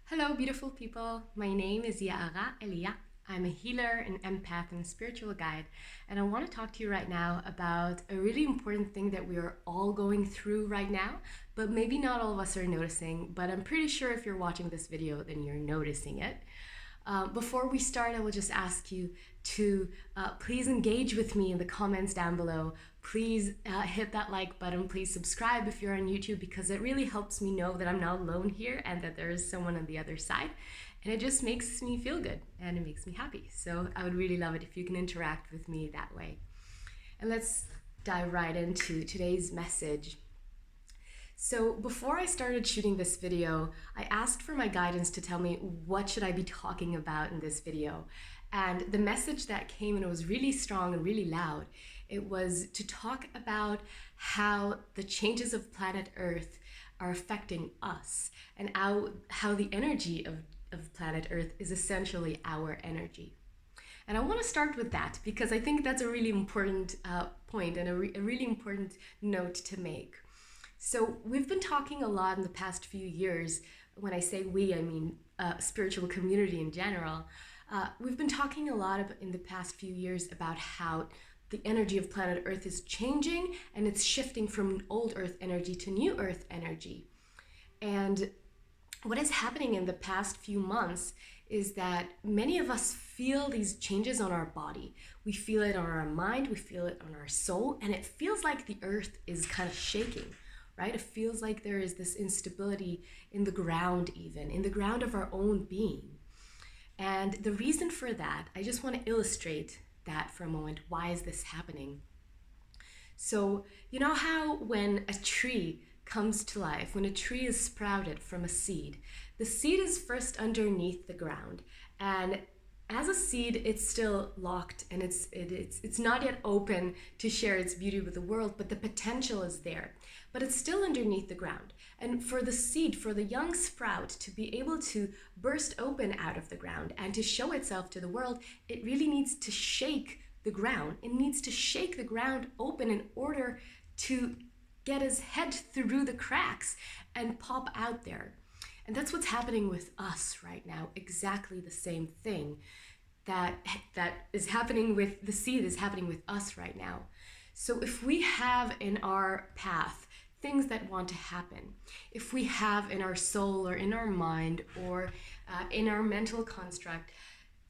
Hello, beautiful people. My name is Yaara Eliya. I'm a healer, an empath, and a spiritual guide. And I want to talk to you right now about a really important thing that we are all going through right now, but maybe not all of us are noticing. But I'm pretty sure if you're watching this video, then you're noticing it. Before we start, I will just ask you to please engage with me in the comments down below. Please hit that like button. Please subscribe if you're on YouTube, because it really helps me know that I'm not alone here and that there is someone on the other side. And it just makes me feel good and it makes me happy. So I would really love it if you can interact with me that way. And let's dive right into today's message. So before I started shooting this video, I asked for my guidance to tell me what should I be talking about in this video. And the message that came, and it was really strong and really loud, it was to talk about how the changes of planet Earth are affecting us and how the energy of planet Earth is essentially our energy. And I want to start with that because I think that's a really important point and a really important note to make. So we've been talking a lot in the past few years. When I say we, I mean spiritual community in general. We've been talking a lot in the past few years about how the energy of planet Earth is changing and it's shifting from old Earth energy to new Earth energy. And what is happening in the past few months is that many of us feel these changes on our body. We feel it on our mind, we feel it on our soul, and it feels like the Earth is kind of shaking. Right? It feels like there is this instability in the ground, even in the ground of our own being. And the reason for that, I just want to illustrate that for a moment. Why is this happening? So, you know how when a tree comes to life, when a tree is sprouted from a seed, the seed is first underneath the ground, and as a seed, it's still locked and it's not yet open to share its beauty with the world, but the potential is there. But it's still underneath the ground. And for the seed, for the young sprout to be able to burst open out of the ground and to show itself to the world, it really needs to shake the ground. It needs to shake the ground open in order to get his head through the cracks and pop out there. And that's what's happening with us right now. Exactly the same thing that is happening with the seed is happening with us right now. So if we have in our path things that want to happen, if we have in our soul or in our mind or in our mental construct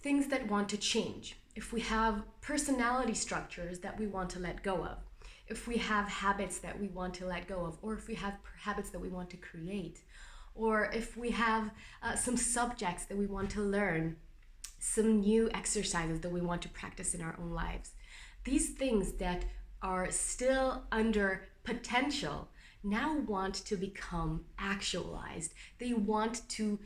things that want to change, if we have personality structures that we want to let go of, if we have habits that we want to let go of, or if we have habits that we want to create, or if we have some subjects that we want to learn, some new exercises that we want to practice in our own lives. These things that are still under potential now want to become actualized. They want to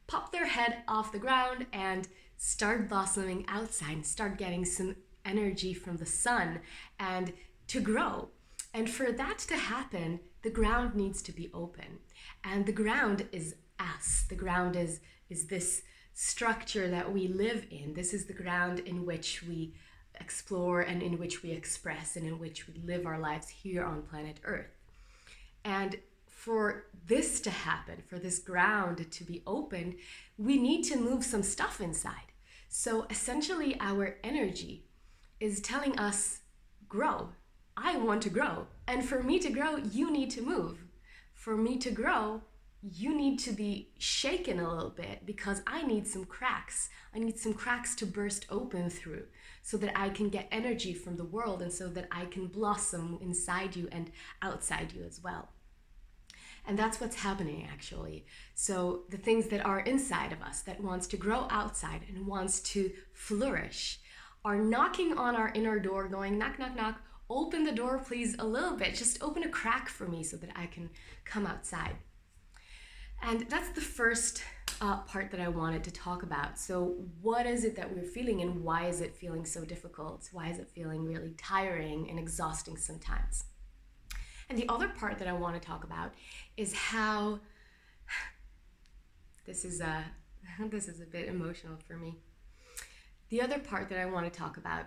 pop their head off the ground and start blossoming outside, start getting some energy from the sun and to grow. And for that to happen, the ground needs to be open. And the ground is us. The ground is this structure that we live in. This is the ground in which we explore and in which we express and in which we live our lives here on planet Earth. And for this to happen, for this ground to be opened, we need to move some stuff inside. So essentially our energy is telling us, grow. I want to grow. And for me to grow, you need to move. For me to grow, you need to be shaken a little bit because I need some cracks. I need some cracks to burst open through so that I can get energy from the world and so that I can blossom inside you and outside you as well. And that's what's happening actually. So the things that are inside of us that wants to grow outside and wants to flourish are knocking on our inner door going knock, knock, knock. Open the door, please, a little bit. Just open a crack for me so that I can come outside. And that's the first part that I wanted to talk about. So what is it that we're feeling and why is it feeling so difficult? Why is it feeling really tiring and exhausting sometimes? And the other part that I want to talk about is how this is a bit emotional for me. The other part that I want to talk about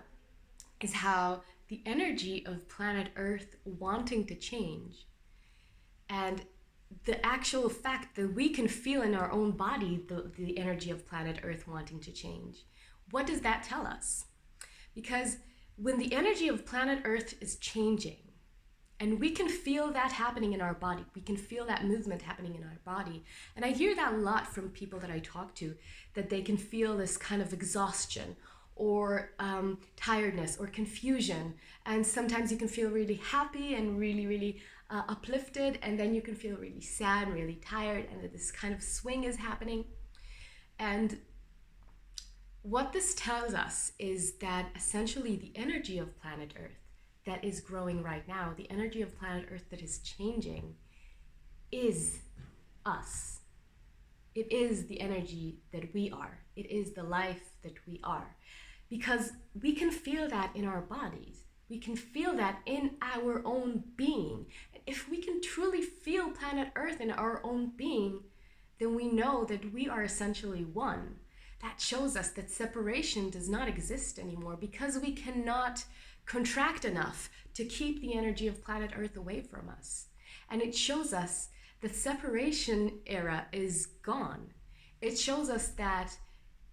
is how the energy of planet Earth wanting to change and the actual fact that we can feel in our own body the energy of planet Earth wanting to change. What does that tell us? Because when the energy of planet Earth is changing, and we can feel that happening in our body, we can feel that movement happening in our body. And I hear that a lot from people that I talk to, that they can feel this kind of exhaustion or tiredness or confusion. And sometimes you can feel really happy and really uplifted, and then you can feel really sad and really tired, and that this kind of swing is happening. And what this tells us is that essentially the energy of planet Earth that is growing right now, the energy of planet Earth that is changing, is us. It is the energy that we are. It is the life that we are. Because we can feel that in our bodies. We can feel that in our own being. And if we can truly feel planet Earth in our own being, then we know that we are essentially one. That shows us that separation does not exist anymore, because we cannot contract enough to keep the energy of planet Earth away from us. And it shows us that separation era is gone. It shows us that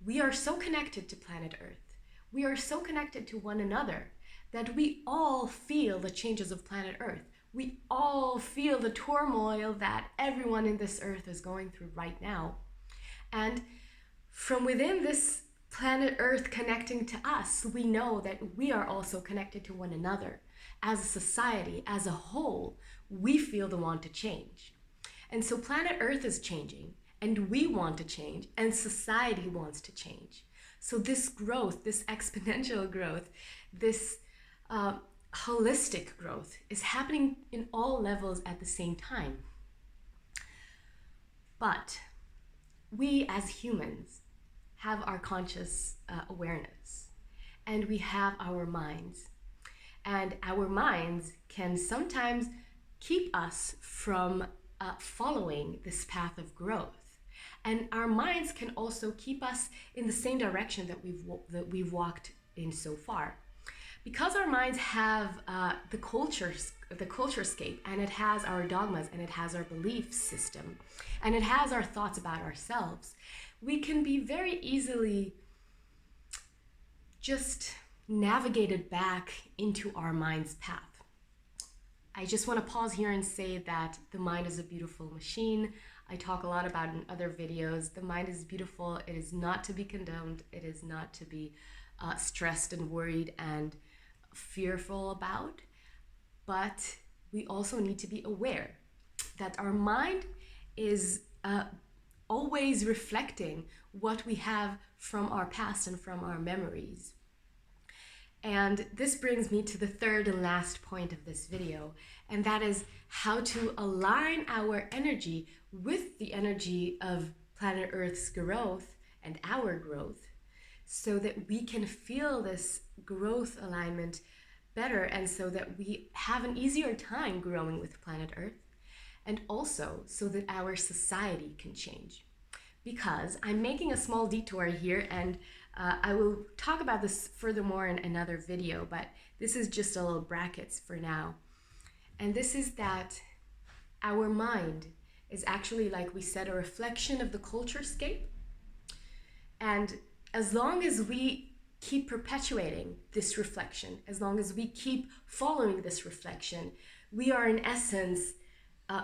we are so connected to planet Earth. We are so connected to one another that we all feel the changes of planet Earth. We all feel the turmoil that everyone in this earth is going through right now. And from within this planet Earth connecting to us, we know that we are also connected to one another. As a society, as a whole, we feel the want to change. And so planet Earth is changing, and we want to change, and society wants to change. So this growth, this exponential growth, this holistic growth is happening in all levels at the same time. But we as humans have our conscious awareness, and we have our minds. And our minds can sometimes keep us from following this path of growth. And our minds can also keep us in the same direction that we've walked in so far. Because our minds have the culturescape, and it has our dogmas, and it has our belief system, and it has our thoughts about ourselves, we can be very easily just navigated back into our mind's path. I just want to pause here and say that the mind is a beautiful machine. I talk a lot about it in other videos. The mind is beautiful. It is not to be condoned. It is not to be stressed and worried and fearful about. But we also need to be aware that our mind is always reflecting what we have from our past and from our memories. And this brings me to the third and last point of this video, and that is how to align our energy with the energy of planet Earth's growth and our growth, so that we can feel this growth alignment better, and so that we have an easier time growing with planet Earth, and also so that our society can change. Because I'm making a small detour here, and I will talk about this furthermore in another video, but this is just a little brackets for now. And this is that our mind is actually, like we said, a reflection of the culturescape. And as long as we keep perpetuating this reflection, as long as we keep following this reflection, we are in essence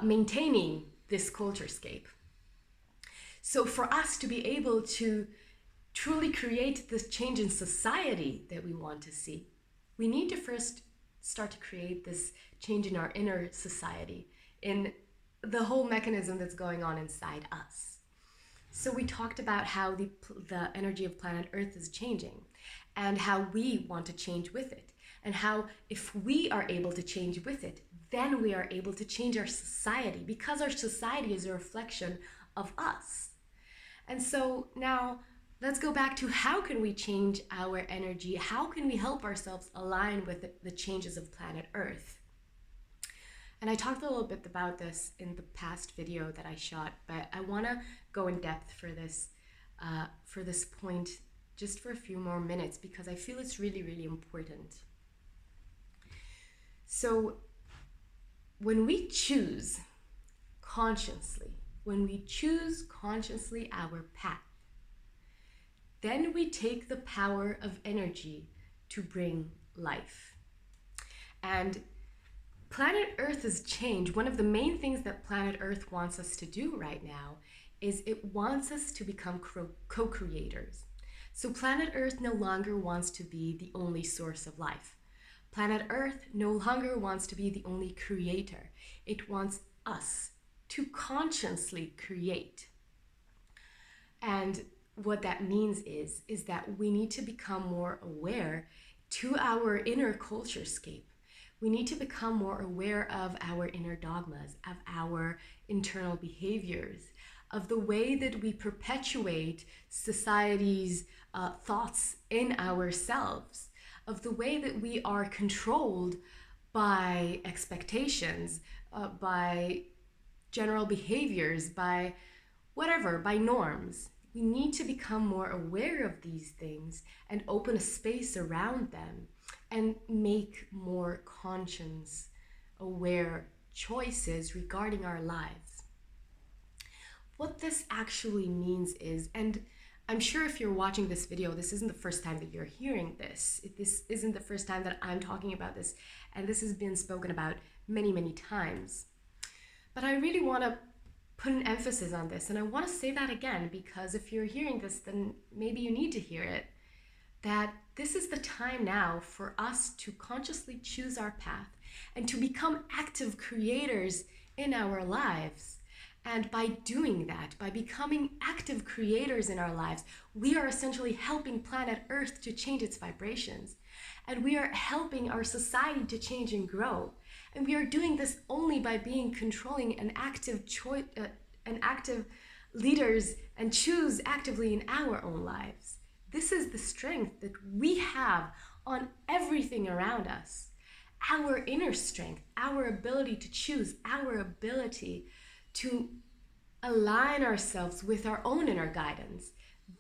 maintaining this culturescape. So for us to be able to truly create this change in society that we want to see, we need to first start to create this change in our inner society, in the whole mechanism that's going on inside us. So we talked about how the energy of planet Earth is changing, and how we want to change with it, and how if we are able to change with it, then we are able to change our society, because our society is a reflection of us. And so now let's go back to how can we change our energy? How can we help ourselves align with the changes of planet Earth? And I talked a little bit about this in the past video that I shot, but I want to go in depth for this point just for a few more minutes, because I feel it's really, really important. So when we choose consciously, when we choose consciously our path, then we take the power of energy to bring life. And planet Earth's change, one of the main things that planet Earth wants us to do right now is it wants us to become co-creators. So planet Earth no longer wants to be the only source of life. Planet Earth no longer wants to be the only creator. It wants us to consciously create. And what that means is that we need to become more aware to our inner culturescape. We need to become more aware of our inner dogmas, of our internal behaviors, of the way that we perpetuate society's thoughts in ourselves, of the way that we are controlled by expectations, by general behaviors, by whatever, by norms. We need to become more aware of these things and open a space around them and make more conscious, aware choices regarding our lives. What this actually means is, and I'm sure if you're watching this video, this isn't the first time that you're hearing this. This isn't the first time that I'm talking about this, and this has been spoken about many, many times. But I really want to put an emphasis on this, and I want to say that again, because if you're hearing this, then maybe you need to hear it, that this is the time now for us to consciously choose our path and to become active creators in our lives. And by doing that, by becoming active creators in our lives, we are essentially helping planet Earth to change its vibrations. And we are helping our society to change and grow. And we are doing this only by being controlling and active leaders and choose actively in our own lives. This is the strength that we have on everything around us. Our inner strength, our ability to choose, our ability to align ourselves with our own inner guidance.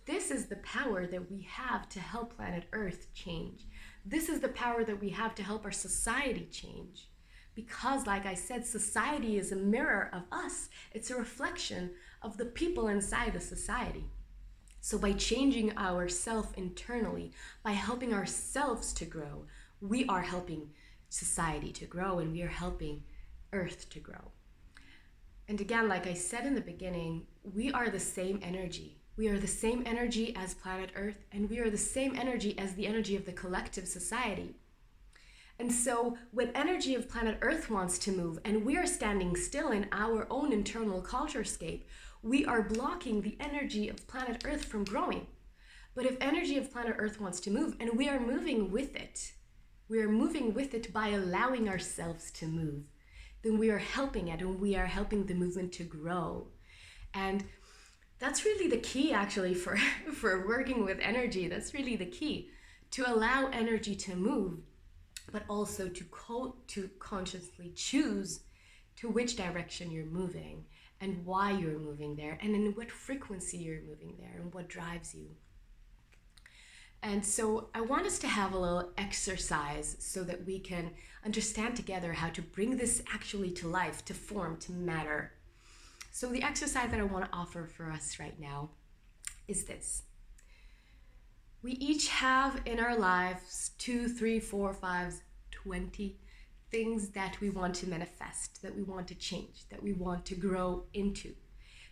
This is the power that we have to help planet Earth change. This is the power that we have to help our society change. Because, like I said, society is a mirror of us. It's a reflection of the people inside the society. So by changing ourselves internally, by helping ourselves to grow, we are helping society to grow, and we are helping Earth to grow. And again, like I said in the beginning, we are the same energy. We are the same energy as planet Earth, and we are the same energy as the energy of the collective society. And so when energy of planet Earth wants to move and we are standing still in our own internal culturescape, we are blocking the energy of planet Earth from growing. But if energy of planet Earth wants to move and we are moving with it, we are moving with it by allowing ourselves to move, then we are helping it, and we are helping the movement to grow. And that's really the key, actually, for working with energy. That's really the key, to allow energy to move, but also to consciously choose to which direction you're moving and why you're moving there and in what frequency you're moving there and what drives you. And so I want us to have a little exercise so that we can understand together how to bring this actually to life, to form, to matter. So the exercise that I want to offer for us right now is this. We each have in our lives 2, 3, 4, 5, 20 things that we want to manifest, that we want to change, that we want to grow into.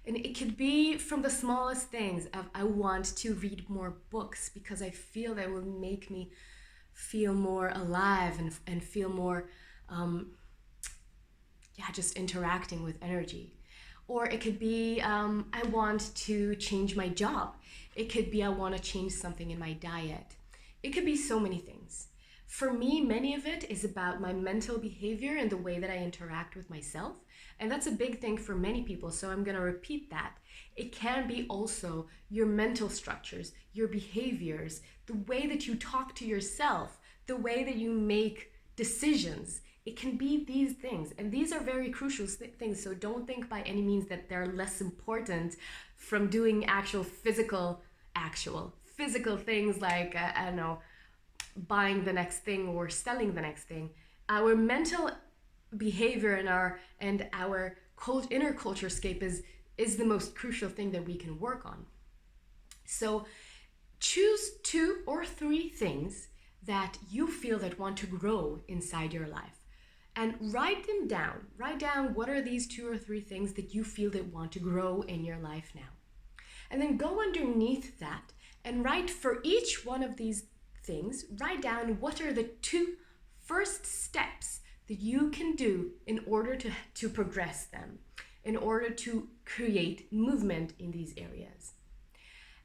And it could be from the smallest things of I want to read more books because I feel that will make me feel more alive and feel more, just interacting with energy. Or it could be I want to change my job. It could be I want to change something in my diet. It could be so many things. For me, many of it is about my mental behavior and the way that I interact with myself. And that's a big thing for many people, so I'm going to repeat that. It can be also your mental structures, your behaviors, the way that you talk to yourself, the way that you make decisions. It can be these things, and these are very crucial things, so don't think by any means that they're less important from doing actual physical things like, I don't know, buying the next thing or selling the next thing. Our mental behavior and our inner culture scape is the most crucial thing that we can work on. So choose 2 or 3 things that you feel that want to grow inside your life, and write them down. Write down what are these 2 or 3 things that you feel that want to grow in your life now. And then go underneath that and write for each one of these things, write down what are the 2 first steps that you can do in order to progress them, in order to create movement in these areas.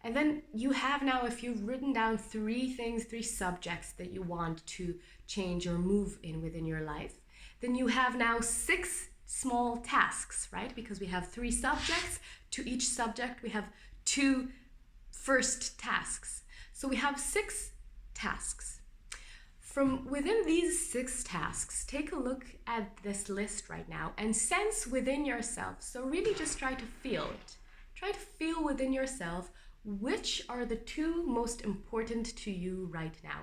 And then you have now, if you've written down 3 things, 3 subjects that you want to change or move in within your life, then you have now 6 small tasks, right? Because we have 3 subjects. To each subject, we have 2 first tasks. So we have 6 tasks. From within these 6 tasks, take a look at this list right now and sense within yourself. So really just try to feel it. Try to feel within yourself which are the 2 most important to you right now.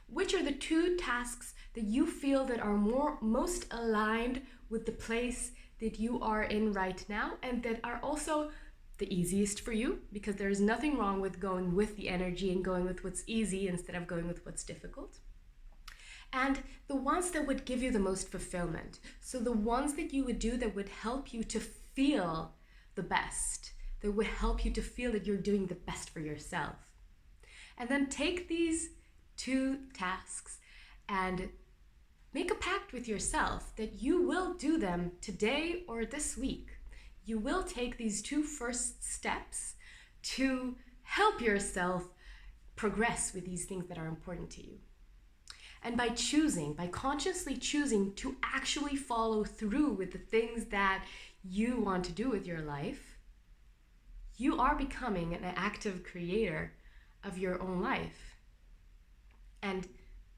Which are the 2 tasks that you feel that are most aligned with the place that you are in right now, and that are also the easiest for you, because there is nothing wrong with going with the energy and going with what's easy instead of going with what's difficult. And the ones that would give you the most fulfillment. So the ones that you would do that would help you to feel the best, that would help you to feel that you're doing the best for yourself. And then take these 2 tasks and make a pact with yourself that you will do them today or this week. You will take these 2 first steps to help yourself progress with these things that are important to you. And by consciously choosing to actually follow through with the things that you want to do with your life, you are becoming an active creator of your own life. And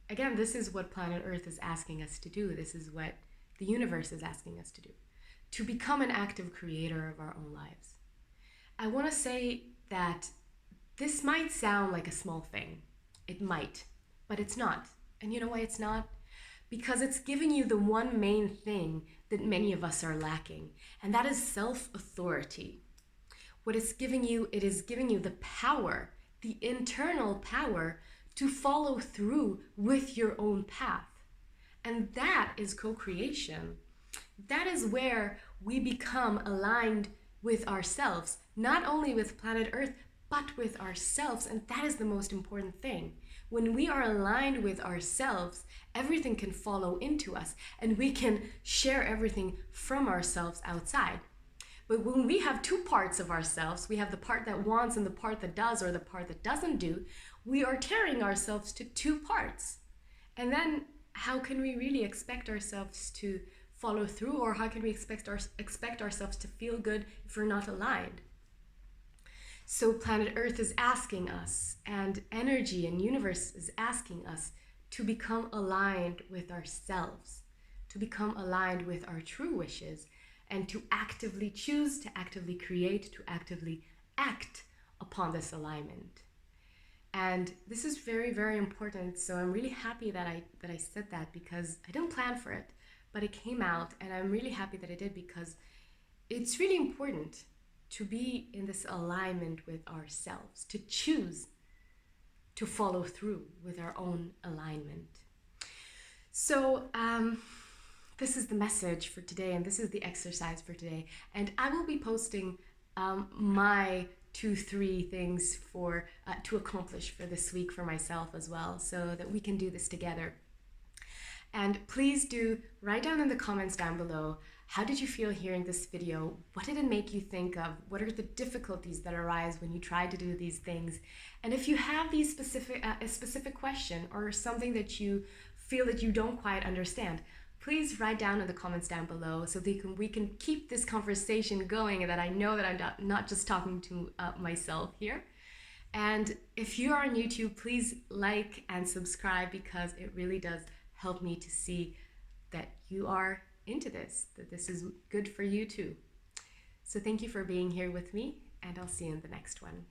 again, this is what planet Earth is asking us to do. This is what the universe is asking us to do, to become an active creator of our own lives. I want to say that this might sound like a small thing. It might, but it's not. And you know why it's not? Because it's giving you the one main thing that many of us are lacking, and that is self-authority. What it's giving you, it is giving you the power, the internal power to follow through with your own path. And that is co-creation. That is where we become aligned with ourselves, not only with planet Earth, but with ourselves. And that is the most important thing. When we are aligned with ourselves, everything can follow into us, and we can share everything from ourselves outside. But when we have 2 parts of ourselves, we have the part that wants and the part that does, or the part that doesn't do, we are tearing ourselves to 2 parts. And then how can we really expect ourselves to follow through, or how can we expect ourselves to feel good if we're not aligned? So planet Earth is asking us, and energy and universe is asking us to become aligned with ourselves, to become aligned with our true wishes, and to actively choose, to actively create, to actively act upon this alignment. And this is very, very important. So I'm really happy that I said that, because I didn't plan for it, but it came out, and I'm really happy that it did, because it's really important to be in this alignment with ourselves, to choose to follow through with our own alignment. So this is the message for today, and this is the exercise for today. And I will be posting my 2-3 things for to accomplish for this week for myself as well, so that we can do this together. And please do write down in the comments down below, how did you feel hearing this video? What did it make you think of? What are the difficulties that arise when you try to do these things? And if you have these a specific question or something that you feel that you don't quite understand, please write down in the comments down below, so that we can keep this conversation going, and that I know that I'm not just talking to myself here. And if you are on YouTube, please like and subscribe, because it really does help me to see that you are into this, that this is good for you too. So thank you for being here with me, and I'll see you in the next one.